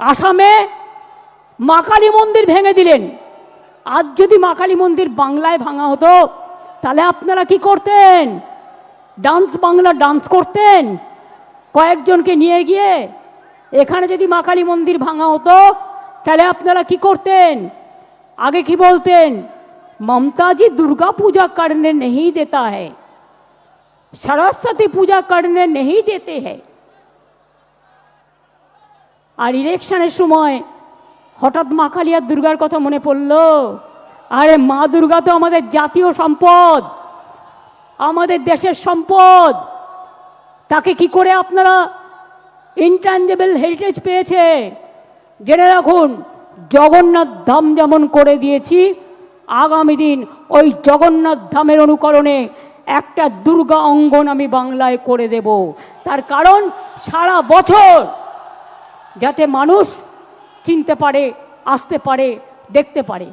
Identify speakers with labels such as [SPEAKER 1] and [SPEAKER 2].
[SPEAKER 1] আসামে মা কালী মন্দির ভেঙে দিলেন। আজ যদি মা কালী মন্দির বাংলায় ভাঙা হতো তাহলে আপনারা কি করতেন? ডান্স বাংলা ডান্স করতেন কয়েকজনকে নিয়ে গিয়ে। এখানে যদি মা কালী মন্দির ভাঙা হতো তাহলে আপনারা কি করতেন? আগে কি বলতেন? ममता जी दुर्गा पूजा करने नहीं देता है, सरस्वती पूजा करने नहीं देते हैं। আর ইলেকশনের সময় হঠাৎ মা কালী আর দুর্গার কথা মনে পড়লো। আরে মা দুর্গা তো আমাদের জাতীয় সম্পদ, আমাদের দেশের সম্পদ। তাকে কি করে আপনারা ইনট্যাঞ্জেবল হেরিটেজ পেয়েছে? জেনে রাখুন, জগন্নাথ ধাম যেমন করে দিয়েছি, আগামী দিন ওই জগন্নাথ ধামের অনুকরণে একটা দুর্গা অঙ্গন আমি বাংলায় করে দেব। তার কারণ সারা বছর যাতে মানুষ চিনতে পারে, আসতে পারে, দেখতে পারে।